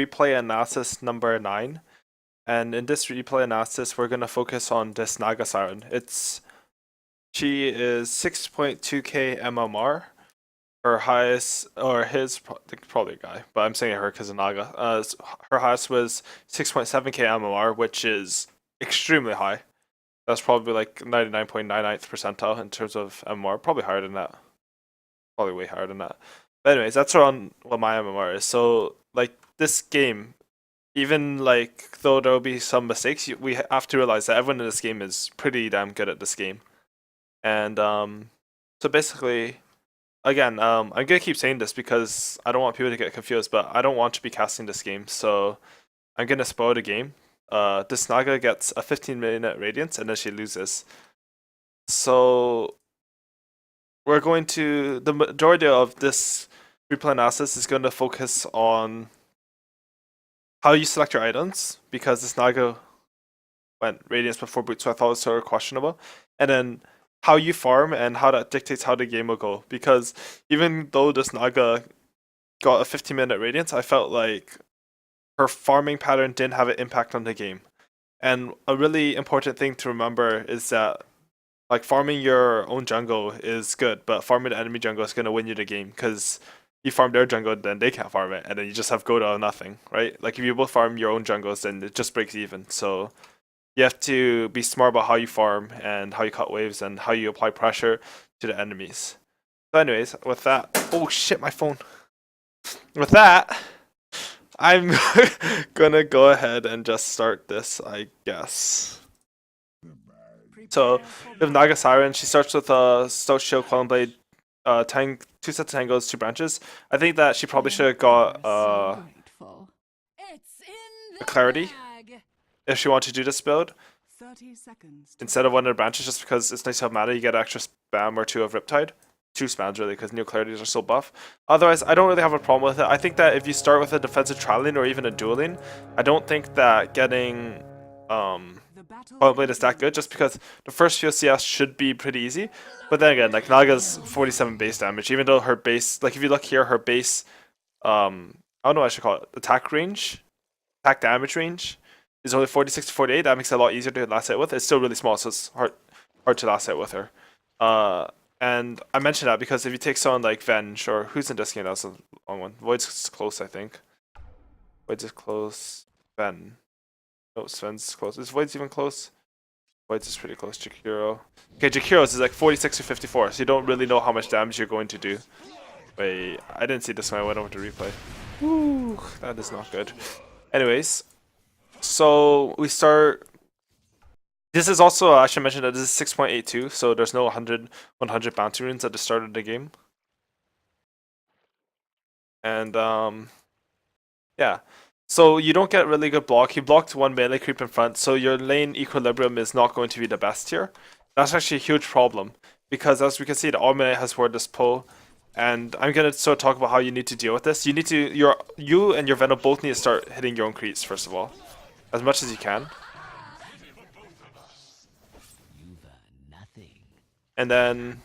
replay analysis number 9. And in this replay analysis, we're going to focus on this Naga Siren. She is 6.2k MMR. Her highest, or his, probably a guy, but I'm saying her because of Naga. Her highest was 6.7k MMR, which is extremely high. That's probably like 99.99th percentile in terms of MMR. Probably higher than that. Probably way higher than that. But anyways, that's around what my MMR is. So like this game, even like though there will be some mistakes, we have to realize that everyone in this game is pretty damn good at this game. And so basically, again, I'm gonna keep saying this because I don't want people to get confused, but I don't want to be casting this game, so I'm gonna spoil the game. This Naga gets a 15-minute radiance and then she loses. So we're going to, the majority of this replay analysis is going to focus on how you select your items, because this Naga went radiance before boot, so I thought it was sort of questionable. And then how you farm and how that dictates how the game will go. Because even though this Naga got a 15-minute radiance, I felt like her farming pattern didn't have an impact on the game. And a really important thing to remember is that like farming your own jungle is good, but farming the enemy jungle is gonna win you the game because you farm their jungle, then they can't farm it, and then you just have go to nothing, right? Like if you both farm your own jungles, then it just breaks even. So you have to be smart about how you farm and how you cut waves and how you apply pressure to the enemies. So anyways, with that, oh shit, my phone. With that, I'm gonna go ahead and just start this, I guess. So we have Naga Siren. She starts with a Stout Shield, Quelling Blade, 2 sets of tangles, 2 branches. I think that she probably should have got a Clarity if she wanted to do this build instead of one of the branches, just because it's nice to have mana. You get extra spam or 2 of Riptide. 2 spams really, because Neo Clarities are so buff. Otherwise, I don't really have a problem with it. I think that if you start with a defensive Triline or even a Dueling, I don't think that getting Blade is that good, just because the first few CS should be pretty easy. But then again, like Naga's 47 base damage, even though her base, like if you look here, her base, I don't know what I should call it, attack damage range is only 46 to 48. That makes it a lot easier to last hit with. It's still really small, so it's hard to last hit with her. And I mentioned that because if you take someone like Venge, or who's in this game, that's a long one. Void's close, I think. Void's is close. Ven. No, Sven's close. Is Void's even close? Void's is pretty close. Jakiro. Okay, Jakiro's is like 46 to 54, so you don't really know how much damage you're going to do. Wait, I didn't see this when I went over to replay. Woo, that is not good. Anyways, so we start. This is also, I should mention that this is 6.82, so there's no 100 bounty runes at the start of the game. And yeah. So you don't get really good block. He blocked 1 melee creep in front, so your lane equilibrium is not going to be the best here. That's actually a huge problem, because as we can see, the Almanac has word this pull, and I'm gonna sort of talk about how you need to deal with this. You need to, you and your Venom both need to start hitting your own creeps first of all, as much as you can. And then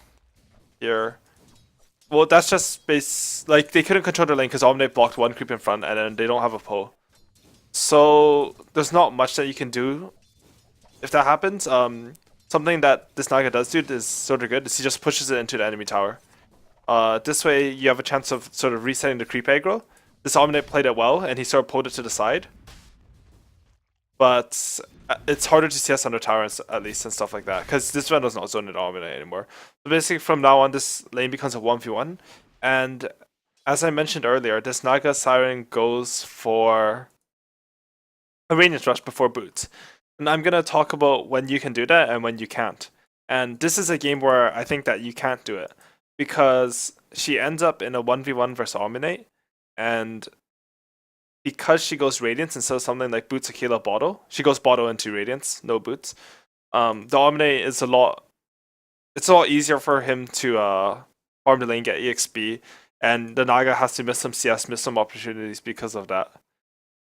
here, well, that's just base. Like they couldn't control their lane because Omnate blocked 1 creep in front, and then they don't have a pull. So there's not much that you can do if that happens. Something that this Naga does do is sort of good is he just pushes it into the enemy tower. This way you have a chance of sort of resetting the creep aggro. This Omnate played it well, and he sort of pulled it to the side. But it's harder to CS under towers at least and stuff like that, because this Venom's not zoned at Omnate anymore. So basically from now on, this lane becomes a 1v1. And as I mentioned earlier, this Naga Siren goes for a radiance rush before boots. And I'm going to talk about when you can do that and when you can't. And this is a game where I think that you can't do it, because she ends up in a 1v1 versus Omnate, and because she goes Radiance instead of something like Boots Aquila Bottle, she goes Bottle into Radiance, no Boots. The Omnate is it's a lot easier for him to farm the lane, get EXP, and the Naga has to miss some CS, miss some opportunities because of that.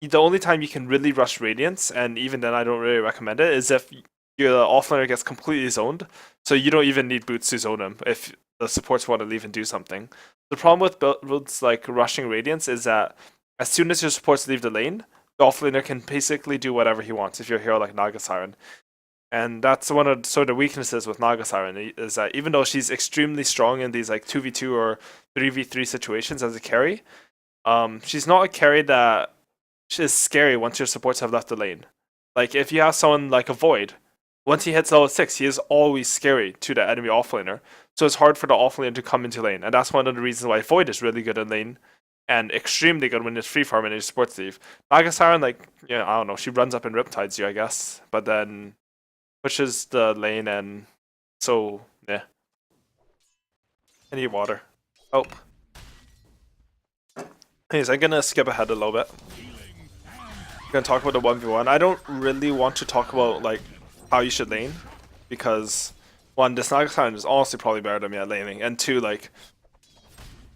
The only time you can really rush Radiance, and even then I don't really recommend it, is if your offlaner gets completely zoned, so you don't even need Boots to zone him if the supports want to leave and do something. The problem with builds like rushing Radiance is that as soon as your supports leave the lane, the offlaner can basically do whatever he wants if you're a hero like Naga Siren. And that's one of sort of weaknesses with Naga Siren, is that even though she's extremely strong in these like 2v2 or 3v3 situations as a carry, she's not a carry that is scary once your supports have left the lane. Like if you have someone like a Void, once he hits level 6, he is always scary to the enemy offlaner. So it's hard for the offlaner to come into lane. And that's one of the reasons why Void is really good in lane and extremely good when it's free farm and it's supports leave. Naga Siren, like, yeah, I don't know, she runs up and Riptides you, I guess. But then pushes the lane and so, yeah. I need water. Oh. Anyways, I'm gonna skip ahead a little bit. I'm gonna talk about the 1v1. I don't really want to talk about like how you should lane, because one, this Naga Siren is honestly probably better than me at laning, and two, like,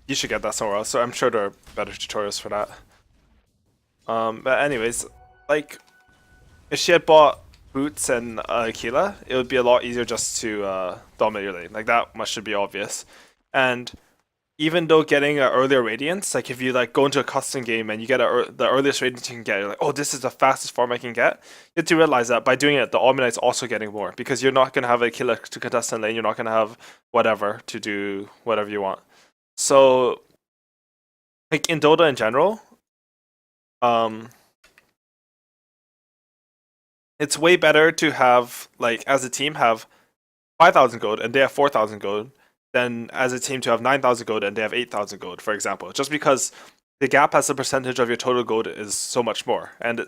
you should get that somewhere else. So I'm sure there are better tutorials for that. But anyways, like, if she had bought Boots and Aquila, it would be a lot easier just to dominate your lane. Like that much should be obvious. And even though getting an earlier Radiance, like if you like go into a custom game and you get the earliest Radiance you can get, you're like, oh, this is the fastest farm I can get. You have to realize that by doing it, the Omnight's also getting more, because you're not gonna have a killer to contest in lane. You're not gonna have whatever to do whatever you want. So, like in Dota in general, it's way better to have, like, as a team have 5,000 gold and they have 4,000 gold than as a team to have 9,000 gold and they have 8,000 gold, for example. Just because the gap as a percentage of your total gold is so much more. And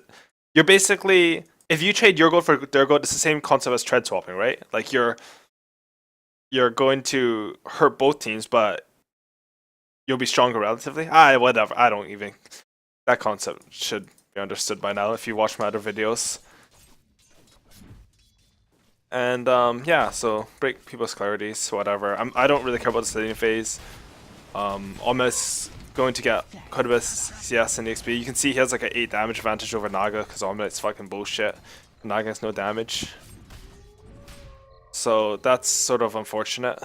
you're basically, if you trade your gold for their gold, it's the same concept as trade swapping, right? Like you're going to hurt both teams, but you'll be stronger relatively. Whatever. I don't even. That concept should be understood by now if you watch my other videos. And yeah, so break people's clarities, whatever. I don't really care about the stadium phase. Almost going to get quite a bit of CS and XP. You can see he has like an 8 damage advantage over Naga because Omnight's fucking bullshit. Naga has no damage. So that's sort of unfortunate.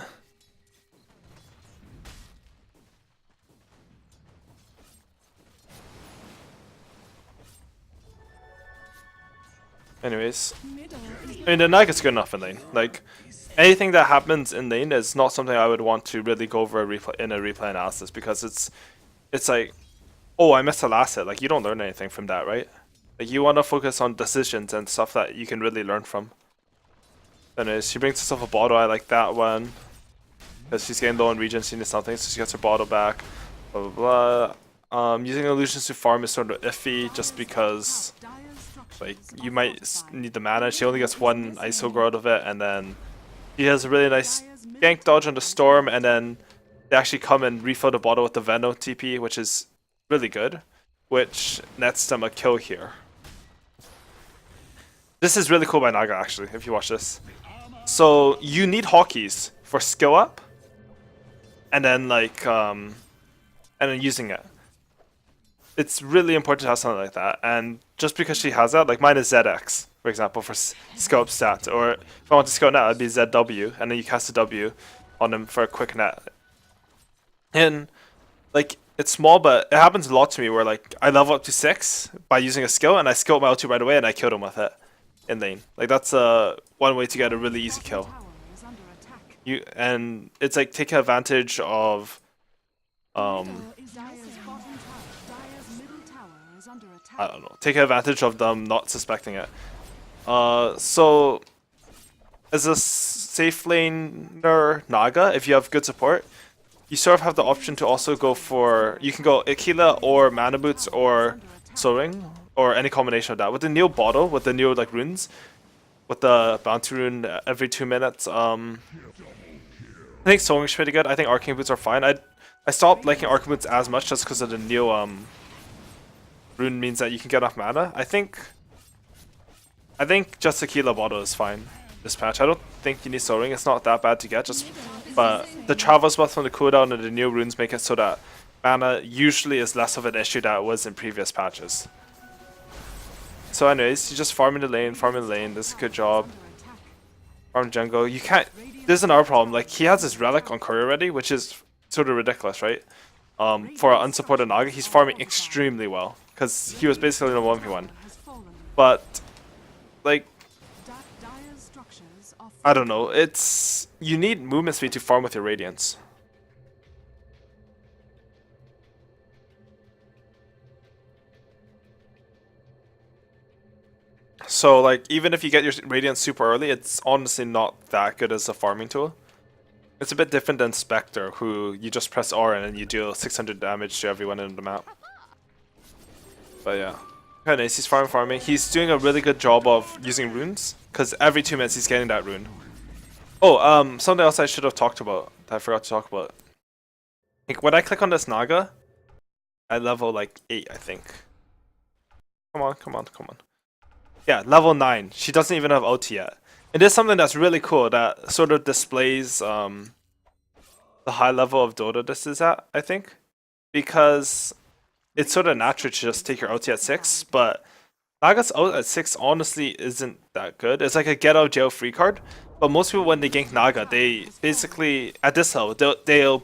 Anyways, I mean, the Naga's good enough in lane. Like, anything that happens in lane is not something I would want to really go over in a replay analysis, because it's like, oh, I missed the last hit. Like, you don't learn anything from that, right? Like, you want to focus on decisions and stuff that you can really learn from. Anyways, she brings herself a bottle. I like that one, because she's getting low on Regency and something, so she gets her bottle back. Blah blah blah. Using illusions to farm is sort of iffy, just because, like, you might need the mana. She only gets one ISO grow out of it, and then he has a really nice gank dodge on the Storm, and then they actually come and refill the bottle with the Veno TP, which is really good, which nets them a kill here. This is really cool by Naga, actually, if you watch this. So you need hotkeys for skill up, and then like and then using it. It's really important to have something like that, and just because she has that, like mine is ZX, for example, for skill up stat, or if I want to skill net, it'd be ZW, and then you cast a W on him for a quick net. And like, it's small, but it happens a lot to me where like I level up to 6 by using a skill, and I skill up my ulti right away, and I killed him with it in lane. Like that's one way to get a really easy kill. And it's like taking advantage of I don't know, take advantage of them not suspecting it. So as a safe laner Naga, if you have good support, you sort of have the option to also go for, you can go Aquila or Mana Boots or Soul Ring, or any combination of that. With the new bottle, with the new like runes, with the bounty rune every 2 minutes, I think Soul Ring's pretty good. I think Arcane Boots are fine. I stopped liking Arcane Boots as much just because of the new rune means that you can get off mana. I think just Aquila bottle is fine this patch. I don't think you need Soul Ring. It's not that bad to get, but the travel spell from the cooldown and the new runes make it so that mana usually is less of an issue than it was in previous patches. So anyways, you just farm in the lane, this is a good job. Farm jungle. You can't, there's another problem, like he has this relic on Curry already, which is sort of ridiculous, right? For an unsupported Naga, he's farming extremely well because he was basically in a 1v1. But like, I don't know. It's you need movement speed to farm with your Radiance. So like, even if you get your Radiance super early, it's honestly not that good as a farming tool. It's a bit different than Spectre, who you just press R and then you deal 600 damage to everyone in the map. But yeah. Kinda nice, he's farming. He's doing a really good job of using runes, because every 2 minutes he's getting that rune. Oh, something else I should have talked about, that I forgot to talk about. Like, when I click on this Naga, I level like 8, I think. Come on, come on, come on. Yeah, level 9. She doesn't even have ulti yet. It is something that's really cool that sort of displays the high level of Dota this is at, I think. Because it's sort of natural to just take your ulti at 6, but Naga's ult at 6 honestly isn't that good. It's like a get out of jail free card, but most people when they gank Naga, they basically, at this level, they'll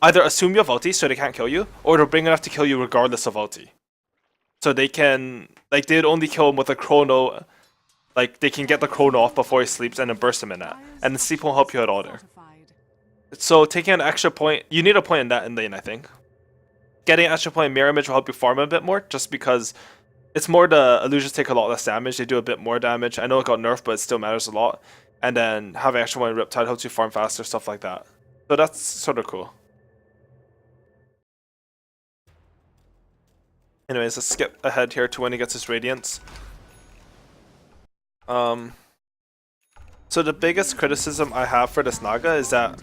either assume you have ulti so they can't kill you, or they'll bring enough to kill you regardless of ulti. So they can, like, they'd only kill him with a chrono. Like, they can get the chrono off before he sleeps and then burst him in that. And the sleep won't help you at all there. So taking an extra point, you need a point in that in lane, I think. Getting an extra point in mirror image will help you farm a bit more, just because it's more the illusions take a lot less damage, they do a bit more damage. I know it got nerfed, but it still matters a lot. And then having extra point in Riptide helps you farm faster, stuff like that. So that's sort of cool. Anyways, let's skip ahead here to when he gets his Radiance. So the biggest criticism I have for this Naga is that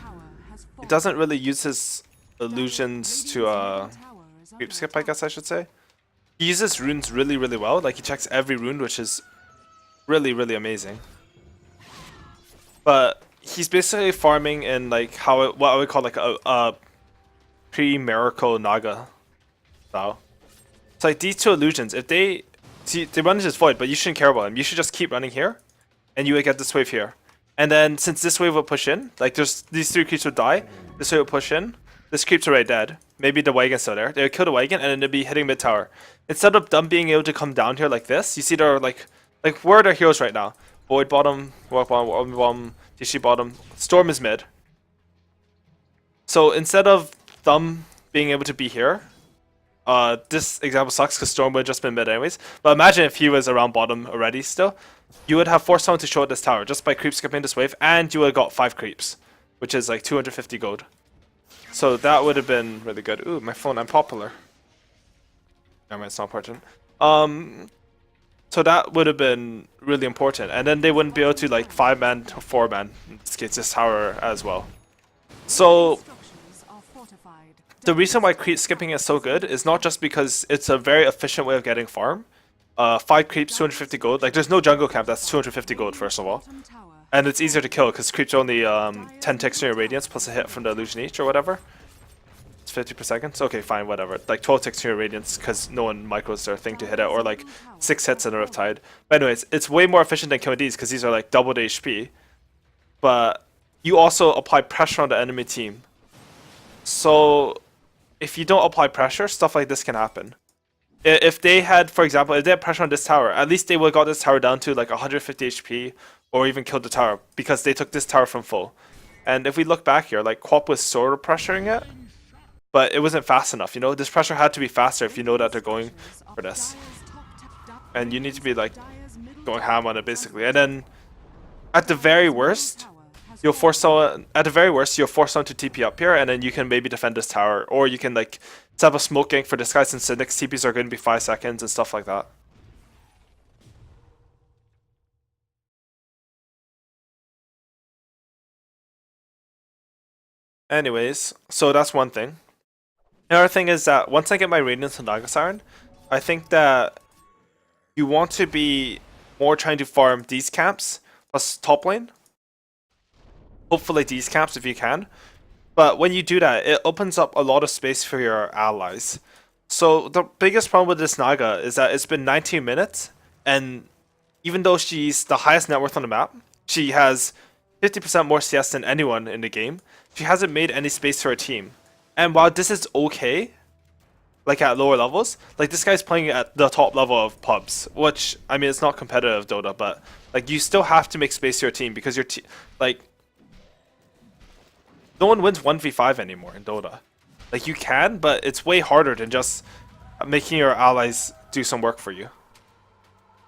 he doesn't really use his illusions to creep skip, I guess I should say. He uses runes really, really well. Like, he checks every rune, which is really, really amazing. But he's basically farming in like what I would call like a pre-miracle Naga style. It's like these two illusions, if they run into this void, but you shouldn't care about them. You should just keep running here, and you would get this wave here. And then since this wave will push in, like there's these 3 creeps would die, this wave will push in, this creep's already dead. Maybe the wagon's still there. They would kill the wagon, and then they'd be hitting mid tower. Instead of them being able to come down here like this, you see they're like where are their heroes right now? Void bottom, Walk bottom, DC bottom, Storm is mid. So instead of them being able to be here, this example sucks because Storm would have just been mid anyways. But imagine if he was around bottom already still. You would have forced someone to show at this tower just by creep skipping this wave, and you would have got 5 creeps, which is like 250 gold. So that would have been really good. Ooh, my phone, I'm popular. Never mind, it's not important. So that would have been really important. And then they wouldn't be able to like 5-man to 4-man, in this case this tower as well. So the reason why creep skipping is so good is not just because it's a very efficient way of getting farm. 5 creeps, 250 gold. Like, there's no jungle camp that's 250 gold, first of all. And it's easier to kill because creeps are only 10 ticks in your radiance plus a hit from the illusion each or whatever. It's 50 per second. So, okay, fine, whatever. Like 12 ticks in your radiance because no one micros their thing to hit it, or like 6 hits in a Riptide. But anyways, it's way more efficient than killing these because these are like double the HP. But you also apply pressure on the enemy team. So if you don't apply pressure, stuff like this can happen. If they had, for example, if they had pressure on this tower, at least they would have got this tower down to like 150 HP or even killed the tower because they took this tower from full. And if we look back here, like Quap was sort of pressuring it, but it wasn't fast enough, you know? This pressure had to be faster if you know that they're going for this. And you need to be like going ham on it basically. And then at the very worst, you'll force someone to TP up here, and then you can maybe defend this tower, or you can like set up a smoke gank for this guy since the next TPs are going to be 5 seconds and stuff like that. Anyways, so that's one thing. Another thing is that once I get my Radiance and Naga Siren, I think that you want to be more trying to farm these camps plus top lane. Hopefully these camps if you can. But when you do that, it opens up a lot of space for your allies. So the biggest problem with this Naga is that it's been 19 minutes, and even though she's the highest net worth on the map, she has 50% more CS than anyone in the game, she hasn't made any space for her team. And while this is okay, like at lower levels, like this guy's playing at the top level of pubs, which I mean it's not competitive Dota, but like you still have to make space to your team because your team, like, no one wins 1v5 anymore in Dota. Like you can, but it's way harder than just making your allies do some work for you.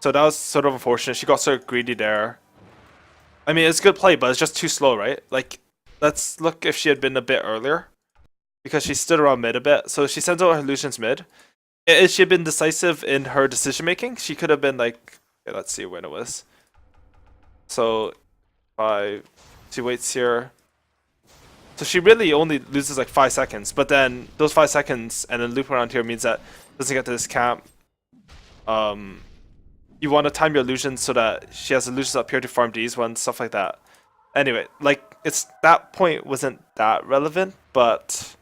So that was sort of unfortunate. She got sort of greedy there. I mean, it's good play, but it's just too slow, right? Like, let's look if she had been a bit earlier. Because she stood around mid a bit. So she sends out her Lucian's mid. If she had been decisive in her decision making, she could have been like, okay, let's see when it was. So, she waits here. So she really only loses like 5 seconds, but then those 5 seconds and then loop around here means that doesn't get to this camp. You want to time your illusions so that she has illusions up here to farm these ones, stuff like that. Anyway, like it's that point wasn't that relevant, but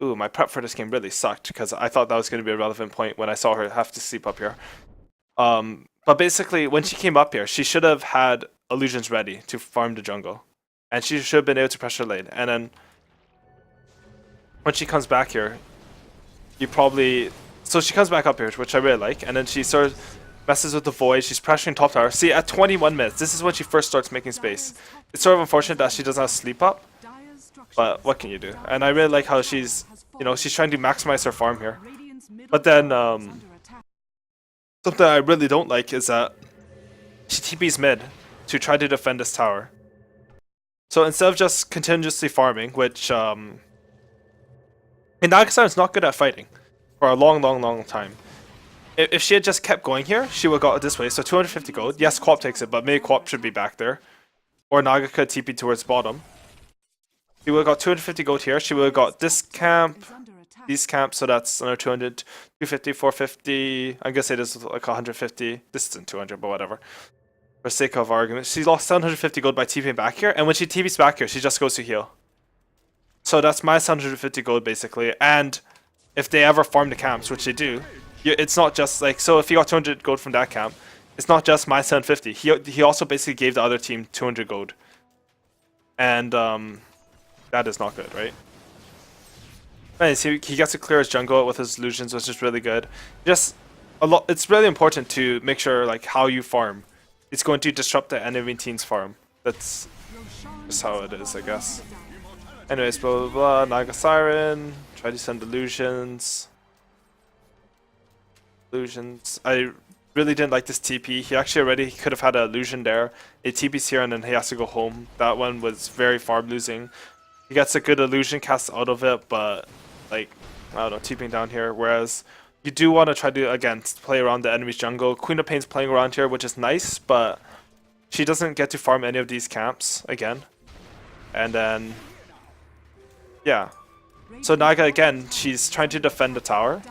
ooh, my prep for this game really sucked because I thought that was going to be a relevant point when I saw her have to sleep up here. But basically, when she came up here, she should have had illusions ready to farm the jungle. And she should have been able to pressure lane. And then when she comes back here, you probably... So she comes back up here, which I really like. And then she sort of messes with the void. She's pressuring top tower. See, at 21 minutes, this is when she first starts making space. It's sort of unfortunate that she doesn't have sleep up. But what can you do? And I really like how she's, you know, she's trying to maximize her farm here. But then, something I really don't like is that she TP's mid to try to defend this tower. So instead of just continuously farming, which, and Nagasiren's not good at fighting for a long time. If she had just kept going here, she would have got it this way. So 250 gold. Yes, Quap takes it, but maybe Quap should be back there. Or Naga could TP towards bottom. She would have got 250 gold here. She would have got this camp, these camps, so that's another 200, 250, 450. I'm gonna say this is like 150. This isn't 200, but whatever. For sake of argument, she lost 750 gold by TPing back here, and when she TPs back here, she just goes to heal. So that's my 750 gold basically, and if they ever farm the camps, which they do, it's not just like, so if he got 200 gold from that camp, it's not just my 750. He also basically gave the other team 200 gold. And that is not good, right? Anyways, he gets to clear his jungle with his illusions, which is really good. Just a lot. It's really important to make sure like how you farm. It's going to disrupt the enemy team's farm. That's just how it is, I guess. Anyways, blah blah blah. Nagasiren. Try to send illusions. I really didn't like this TP. He actually already could have had an illusion there. It TP's here and then he has to go home. That one was very farm losing. He gets a good illusion cast out of it, but like, I don't know, TPing down here. Whereas you do want to try to, again, play around the enemy's jungle. Queen of Pain's playing around here, which is nice, but she doesn't get to farm any of these camps again. And then, yeah. So Naga, again, she's trying to defend the tower.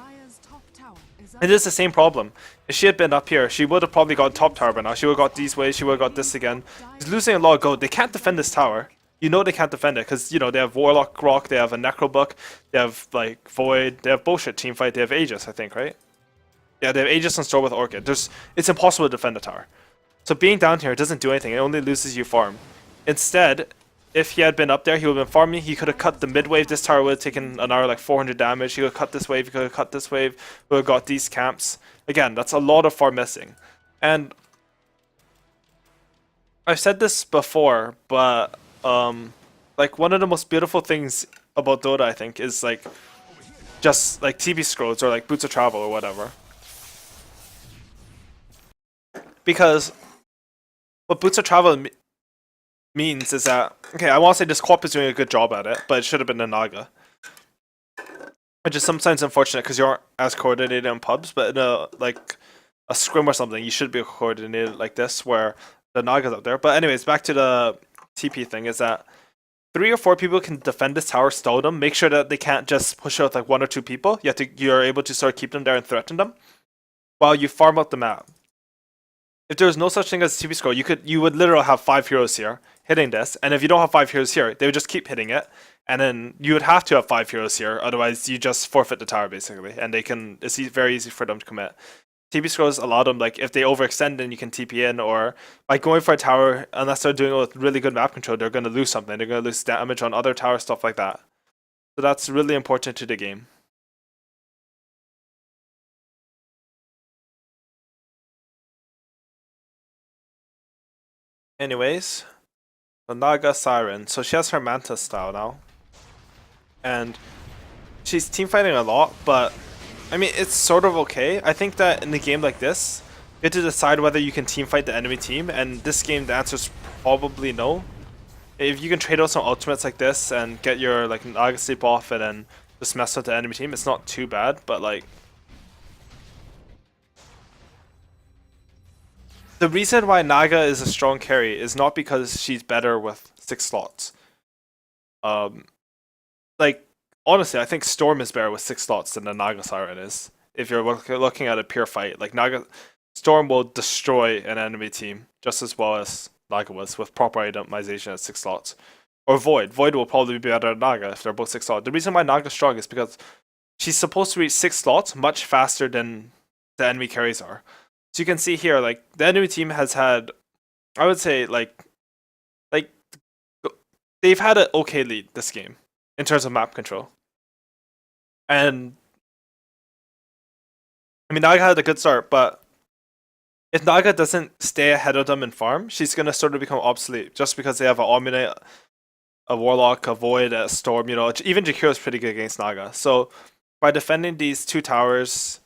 It is the same problem. If she had been up here, she would have probably got top tower by now. She would have got these ways, she would have got this again. She's losing a lot of gold. They can't defend this tower. You know they can't defend it because, you know, they have Warlock Rock, they have a Necro Book, they have, like, Void, they have bullshit teamfight, they have Aegis, I think, right? Yeah, they have Aegis and Store with Orchid. It's impossible to defend the tower. So being down here doesn't do anything, it only loses you farm. Instead, if he had been up there, he would have been farming, he could have cut the mid wave, this tower would have taken another like 400 damage, he could have cut this wave, he could have cut this wave, would have got these camps. Again, that's a lot of farm missing. And I've said this before, but like one of the most beautiful things about Dota, I think, is like just like TV scrolls or like Boots of Travel or whatever. Because what Boots of Travel means is that, okay, I want to say this Quap is doing a good job at it, but it should have been a Naga. Which is sometimes unfortunate because you aren't as coordinated in pubs, but in a like a scrim or something, you should be coordinated like this, where the Naga's up there. But anyways, back to the TP thing, is that 3 or 4 people can defend this tower, stall them, make sure that they can't just push out like 1 or 2 people. You're able to sort of keep them there and threaten them while you farm out the map. If there's no such thing as TP scroll, you would literally have 5 heroes here hitting this, and if you don't have 5 heroes here, they would just keep hitting it, and then you would have to have 5 heroes here, otherwise you just forfeit the tower basically, and it's very easy for them to commit. TP scrolls allow them, like, if they overextend, then you can TP in, or by going for a tower, unless they're doing it with really good map control, they're going to lose something. They're going to lose damage on other towers, stuff like that. So that's really important to the game. Anyways, the Naga Siren. So she has her Manta style now. And she's team fighting a lot, but I mean, it's sort of okay. I think that in a game like this, you have to decide whether you can team fight the enemy team, and this game the answer is probably no. If you can trade out some ultimates like this and get your like Naga sleep off and then just mess with the enemy team, it's not too bad, but like the reason why Naga is a strong carry is not because she's better with 6 slots. Like honestly, I think Storm is better with 6 slots than the Naga Siren is. If you're looking at a pure fight, like Storm will destroy an enemy team just as well as Naga was with proper itemization at 6 slots. Or Void. Void will probably be better than Naga if they're both 6 slots. The reason why Naga's strong is because she's supposed to reach 6 slots much faster than the enemy carries are. So you can see here, like the enemy team has had, I would say, like they've had an okay lead this game in terms of map control. And I mean, Naga had a good start, but if Naga doesn't stay ahead of them in farm, she's gonna sort of become obsolete just because they have an Omnite, a Warlock, a Void, a Storm. You know, even Jakiro is pretty good against Naga. So by defending these 2 towers,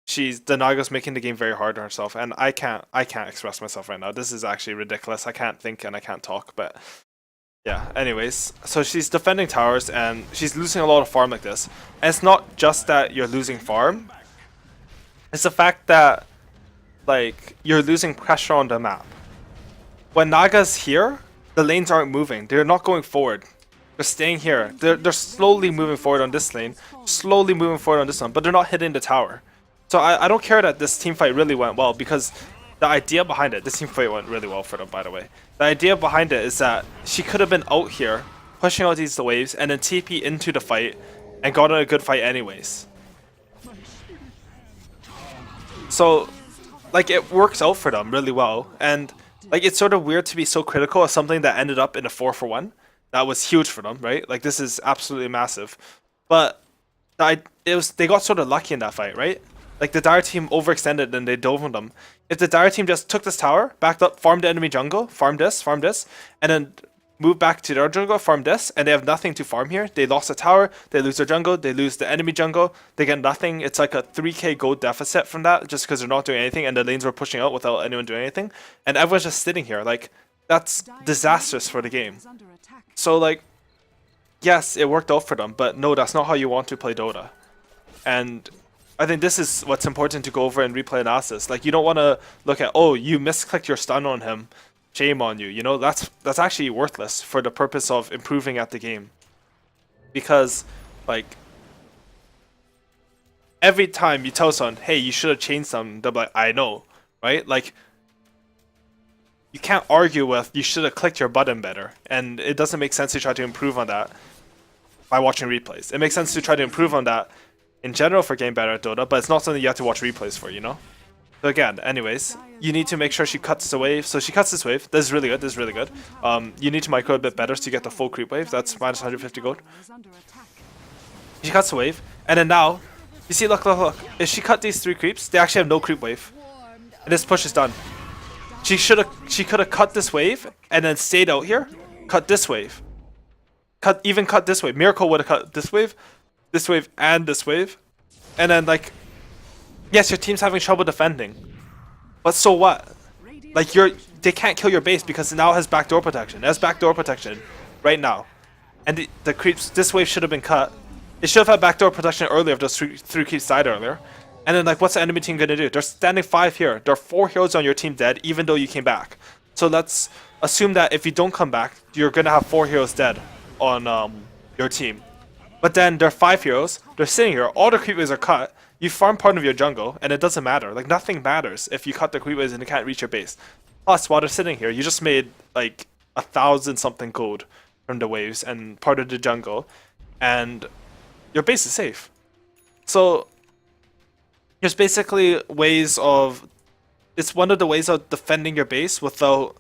the Naga's making the game very hard on herself, and I can't express myself right now. This is actually ridiculous. I can't think and I can't talk, but yeah. Anyways, so she's defending towers and she's losing a lot of farm like this. And it's not just that you're losing farm; it's the fact that like you're losing pressure on the map. When Naga's here, the lanes aren't moving. They're not going forward. They're staying here. They're slowly moving forward on this lane, slowly moving forward on this one, but they're not hitting the tower. So I don't care that this team fight really went well, because the idea behind it, this team fight went really well for them, by the way. The idea behind it is that she could have been out here, pushing out these waves, and then TP into the fight, and gotten a good fight anyways. So, like, it works out for them really well, and like it's sort of weird to be so critical of something that ended up in a 4-for-1. That was huge for them, right? Like, this is absolutely massive. But they got sort of lucky in that fight, right? Like, the Dire team overextended and they dove on them. If the Dire team just took this tower, backed up, farmed the enemy jungle, farmed this, and then moved back to their jungle, farmed this, and they have nothing to farm here. They lost the tower, they lose their jungle, they lose the enemy jungle, they get nothing. It's like a 3k gold deficit from that, just because they're not doing anything, and the lanes were pushing out without anyone doing anything. And everyone's just sitting here. Like, that's disastrous for the game. So, like, yes, it worked out for them, but no, that's not how you want to play Dota. And I think this is what's important to go over in replay analysis. Like, you don't want to look at, oh, you misclicked your stun on him, shame on you. You know, that's actually worthless for the purpose of improving at the game. Because, like, every time you tell someone, hey, you should have changed something, they'll be like, I know, right? Like, you can't argue with, you should have clicked your button better. And it doesn't make sense to try to improve on that by watching replays. It makes sense to try to improve on that in general for getting better at Dota, but it's not something you have to watch replays for, you know? So again, anyways, you need to make sure she cuts the wave. So she cuts this wave. This is really good. This is really good. You need to micro a bit better so you get the full creep wave. That's minus 150 gold. She cuts the wave. And then now, you see, look. If she cut these 3 creeps, they actually have no creep wave. And this push is done. She could have cut this wave and then stayed out here. Cut this wave. Cut this wave. Miracle would have cut this wave, and this wave. And then, like, yes, your team's having trouble defending, but so what? Like, they can't kill your base because it now has backdoor protection. It has backdoor protection right now. And the creeps, this wave should have been cut. It should have had backdoor protection earlier if those 3 creeps died earlier. And then, like, what's the enemy team gonna do? They're standing 5 here. There are 4 heroes on your team dead, even though you came back. So let's assume that if you don't come back, you're gonna have 4 heroes dead on your team. But then there are 5 heroes. They're sitting here. All the creep waves are cut. You farm part of your jungle, and it doesn't matter. Like, nothing matters if you cut the creep waves and you can't reach your base. Plus, while they're sitting here, you just made like 1,000 something gold from the waves and part of the jungle, and your base is safe. So there's basically ways of, it's one of the ways of defending your base without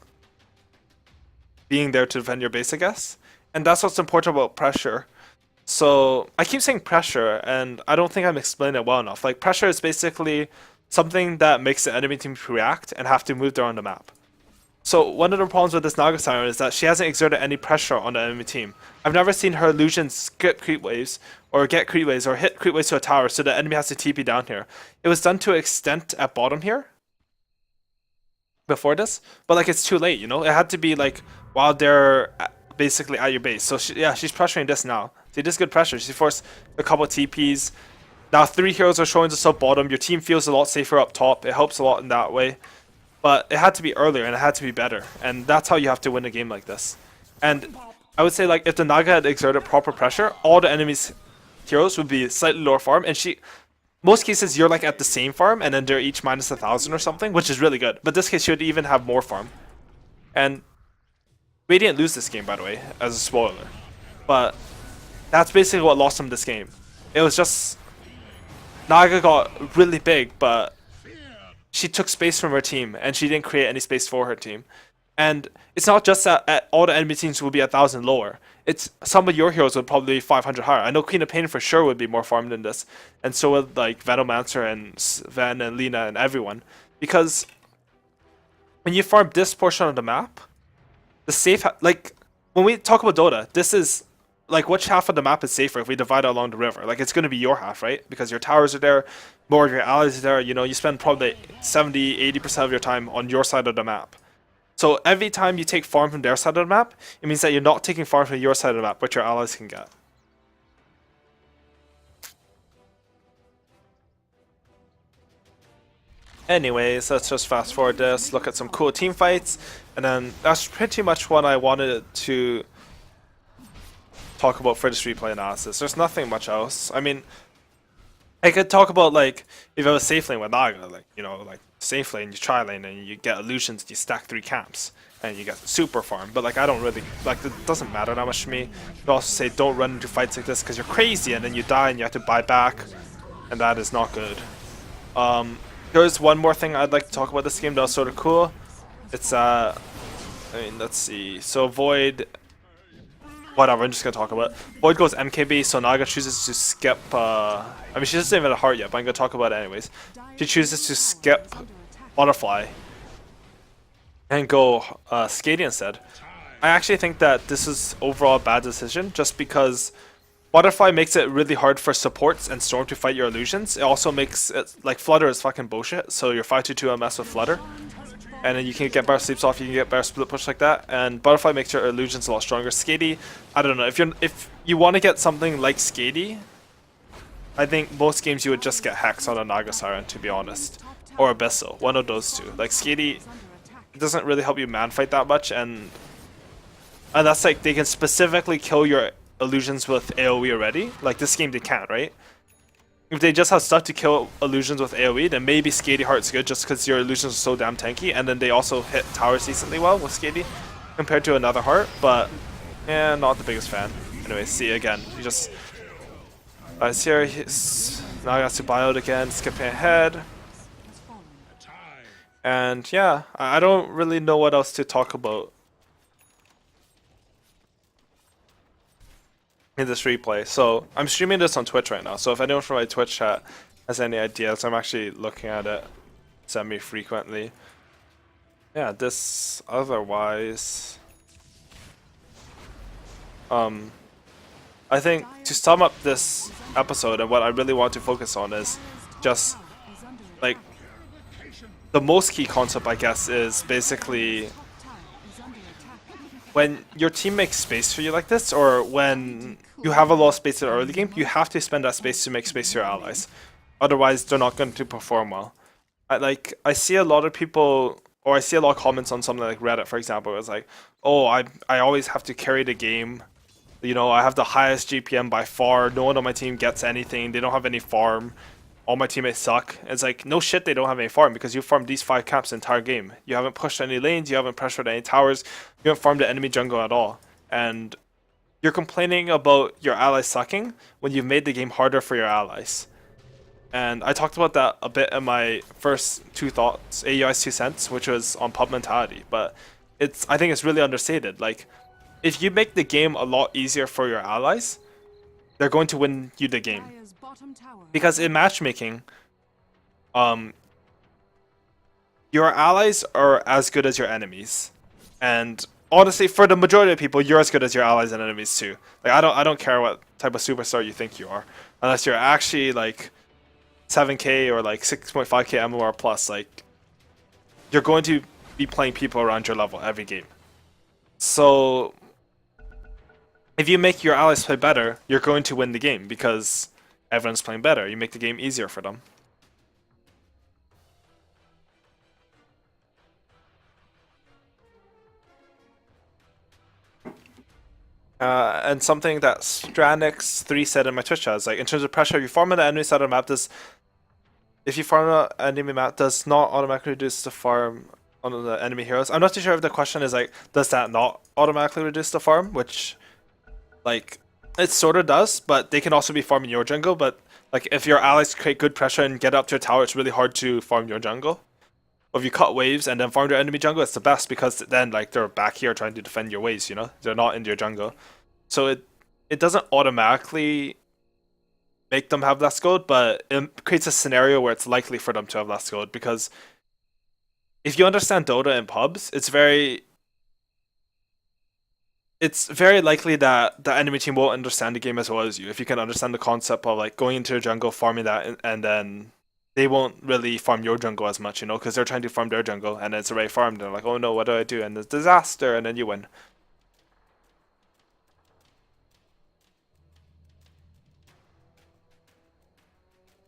being there to defend your base, I guess. And that's what's important about pressure. So I keep saying pressure, and I don't think I'm explaining it well enough. Like pressure is basically something that makes the enemy team react and have to move around the map. So one of the problems with this Naga Siren is that she hasn't exerted any pressure on the enemy team. I've never seen her illusions skip creep waves, or get creep waves, or hit creep waves to a tower so the enemy has to TP down here. It was done to an extent at bottom here, before this, but like it's too late, you know? It had to be like while they're basically at your base. So yeah, she's pressuring this now. See, this is good pressure. She forced a couple TPs. Now 3 heroes are showing us up bottom. Your team feels a lot safer up top. It helps a lot in that way. But it had to be earlier and it had to be better. And that's how you have to win a game like this. And I would say like if the Naga had exerted proper pressure, all the enemy's heroes would be slightly lower farm, and most cases you're like at the same farm and then they're each minus 1,000 or something, which is really good. But this case you would even have more farm. And we didn't lose this game, by the way, as a spoiler. But that's basically what lost them this game. It was just Naga got really big, but she took space from her team and she didn't create any space for her team. And it's not just that all the enemy teams will be 1,000 lower. It's some of your heroes would probably be 500 higher. I know Queen of Pain for sure would be more farmed than this, and so would like Venomancer and Sven and Lina and everyone. Because when you farm this portion of the map, the safe like when we talk about Dota, this is like which half of the map is safer if we divide it along the river. Like it's going to be your half, right? Because your towers are there, more of your allies are there. You know, you spend probably 70-80% of your time on your side of the map. So every time you take farm from their side of the map, it means that you're not taking farm from your side of the map, which your allies can get. Anyways, let's just fast forward this, look at some cool team fights, and then that's pretty much what I wanted to talk about for this replay analysis. There's nothing much else. I mean, I could talk about like if I was safe lane with Naga, like you know, like safe lane, you tri lane, and you get illusions, you stack 3 camps, and you get super farm. But like I don't really like it doesn't matter that much to me. You also say don't run into fights like this because you're crazy, and then you die and you have to buy back, and that is not good. There's one more thing I'd like to talk about this game that was sort of cool. It's I mean, let's see. So Void. Whatever, I'm just gonna talk about it. Void goes MKB, so Naga chooses to skip, I mean, she doesn't even have a heart yet, but I'm gonna talk about it anyways. She chooses to skip Butterfly and go Skady instead. I actually think that this is overall a bad decision, just because Butterfly makes it really hard for supports and Storm to fight your illusions. It also makes it, like, Flutter is fucking bullshit, so you're 5-2-2 MS with Flutter. And then you can get better sleeps off, you can get better split push like that, and Butterfly makes your illusions a lot stronger. Skady, I don't know, if you want to get something like Skady, I think most games you would just get Hex on a Naga Siren, to be honest. Or Abyssal, one of those two. Like Skady, it doesn't really help you man fight that much, and that's like, they can specifically kill your illusions with AoE already. Like this game they can't, right? If they just have stuff to kill illusions with AoE, then maybe Skady Heart's good just because your illusions are so damn tanky, and then they also hit towers decently well with Skady compared to another Heart, but yeah, not the biggest fan. Anyway, see again, you just see here, now he has to buy out again, skipping ahead. And yeah, I don't really know what else to talk about in this replay. So I'm streaming this on Twitch right now, so if anyone from my Twitch chat has any ideas, I'm actually looking at it semi-frequently. Yeah, this otherwise I think to sum up this episode, and what I really want to focus on is just like the most key concept, I guess, is basically when your team makes space for you like this, or when you have a lot of space in the early game, you have to spend that space to make space for your allies. Otherwise, they're not going to perform well. I see a lot of people, or I see a lot of comments on something like Reddit, for example. It's like, oh, I always have to carry the game. You know, I have the highest GPM by far. No one on my team gets anything. They don't have any farm. All my teammates suck. It's like, no shit, they don't have any farm because you farmed these 5 camps the entire game. You haven't pushed any lanes, you haven't pressured any towers, you haven't farmed the enemy jungle at all. And you're complaining about your allies sucking when you've made the game harder for your allies. And I talked about that a bit in my first 2 thoughts, AUI's 2 cents, which was on pub mentality. But I think it's really understated. Like, if you make the game a lot easier for your allies, they're going to win you the game. Dire's bottom tower Because in matchmaking, um, your allies are as good as your enemies, and honestly, for the majority of people, you're as good as your allies and enemies too. Like I don't care what type of superstar you think you are, unless you're actually like 7K or like 6.5K MMR plus. Like you're going to be playing people around your level every game. So if you make your allies play better, you're going to win the game because everyone's playing better. You make the game easier for them. And something that Stranix3 said in my Twitch chat is like, in terms of pressure, if you farm on the enemy side of the map, if you farm on the enemy map, does not automatically reduce the farm on the enemy heroes. I'm not too sure if the question is like, does that not automatically reduce the farm? Which, like, it sort of does, but they can also be farming your jungle. But like, if your allies create good pressure and get up to your tower, it's really hard to farm your jungle. Or if you cut waves and then farm your enemy jungle, it's the best because then like they're back here trying to defend your waves. You know, they're not in your jungle. So it doesn't automatically make them have less gold, but it creates a scenario where it's likely for them to have less gold because if you understand Dota and pubs, it's very likely that the enemy team won't understand the game as well as you. If you can understand the concept of like going into your jungle, farming that, and then they won't really farm your jungle as much, you know, because they're trying to farm their jungle and it's already farmed. They're like, oh no, what do I do? And it's disaster, and then you win.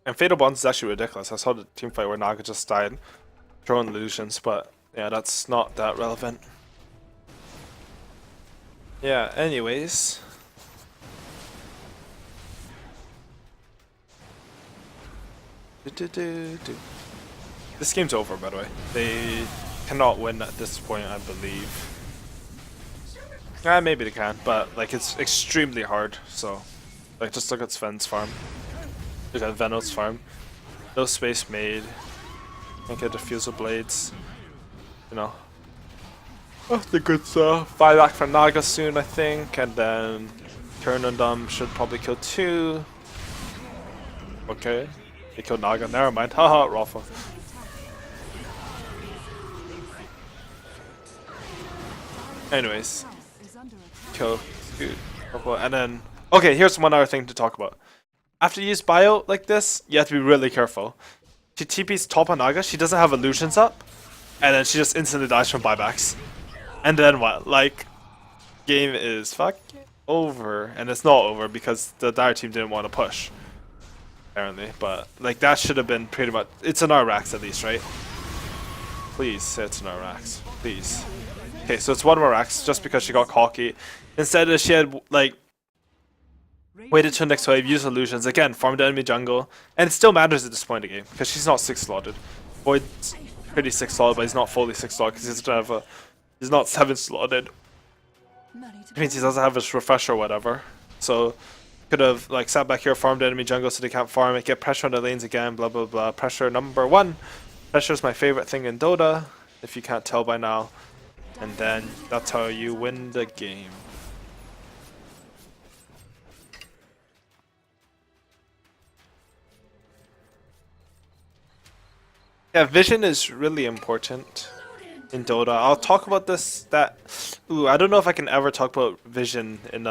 And Fatal Bonds is actually ridiculous. I saw the team fight where Naga just died throwing illusions, but yeah, that's not that relevant. Yeah, anyways. This game's over, by the way. They cannot win at this point, I believe. Maybe they can, but like it's extremely hard, so like just look at Sven's farm. Look at Venom's farm. No space made. Can't get diffusal blades. You know. Oh, the good stuff. Buyback for Naga soon, I think, and then Turn on them should probably kill 2. Okay. They killed Naga, never mind. Haha, Rafa. Anyways. Kill dude. And then okay, here's one other thing to talk about. After you use bio like this, you have to be really careful. She TP's top on Naga, she doesn't have illusions up, and then she just instantly dies from buybacks. And then what? Like, game is fucking over, and it's not over because the Dire team didn't want to push, apparently. But like that should have been pretty much. It's an Rax at least, right? Please say it's an Rax, please. Okay, so it's one more Rax just because she got cocky. Instead, she had like waited till next wave, use illusions again, farmed the enemy jungle, and it still matters at this point in the game because she's not 6 slotted. Void's pretty 6 slotted, but he's not fully 6 slotted because he's not 7 slotted. It means he doesn't have his refresh or whatever. So could have like sat back here, farmed the enemy jungle so they can't farm it, get pressure on the lanes again, blah blah blah. Pressure number 1. Pressure is my favorite thing in Dota, if you can't tell by now. And then that's how you win the game. Yeah, vision is really important in Dota. I'll talk about this. I don't know if I can ever talk about vision in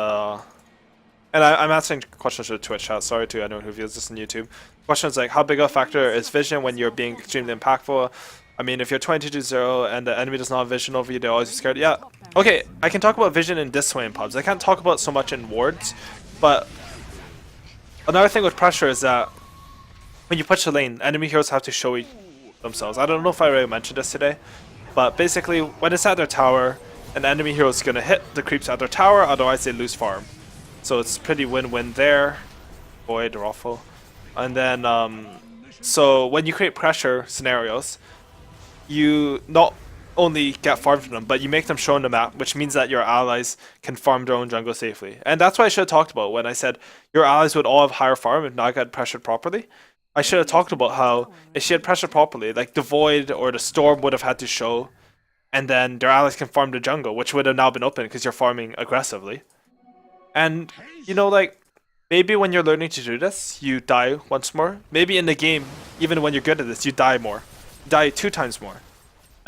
And I'm answering questions to Twitch chat. Sorry to anyone who views this on YouTube. Questions like, how big a factor is vision when you're being extremely impactful? I mean, if you're 22-0 and the enemy does not have vision over you, they're always scared. Yeah, okay, I can talk about vision in this way in pubs. I can't talk about so much in wards, but another thing with pressure is that when you push the lane, enemy heroes have to show themselves. I don't know if I already mentioned this today, but basically, when it's at their tower, an enemy hero is going to hit the creeps at their tower, otherwise they lose farm. So it's pretty win-win there. Void, Raffle. And then, so when you create pressure scenarios, you not only get farm from them, but you make them show on the map, which means that your allies can farm their own jungle safely. And that's what I should have talked about when I said your allies would all have higher farm if Naga had pressured properly. I should have talked about how if she had pressured properly, like the Void or the Storm would have had to show, and then their allies can farm the jungle, which would have now been open because you're farming aggressively. And, you know, like, maybe when you're learning to do this, you die once more. Maybe in the game, even when you're good at this, you die more. You die 2 times more.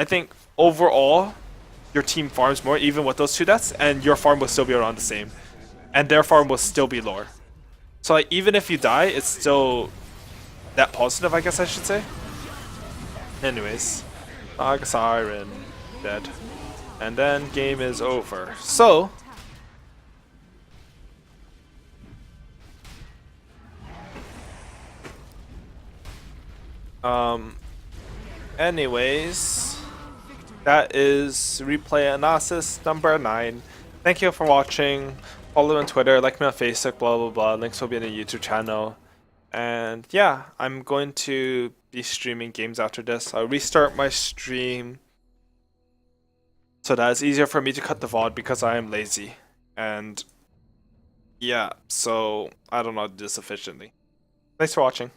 I think overall, your team farms more, even with those 2 deaths, and your farm will still be around the same. And their farm will still be lower. So like, even if you die, it's still that positive, I guess I should say. Anyways, Naga Siren dead. And then game is over. So, anyways, that is replay analysis number 9. Thank you for watching. Follow me on Twitter, like me on Facebook, blah blah blah. Links will be in the YouTube channel. And yeah, I'm going to be streaming games after this. I'll restart my stream so that it's easier for me to cut the VOD because I am lazy. And yeah, so I don't know how to do this efficiently. Thanks for watching.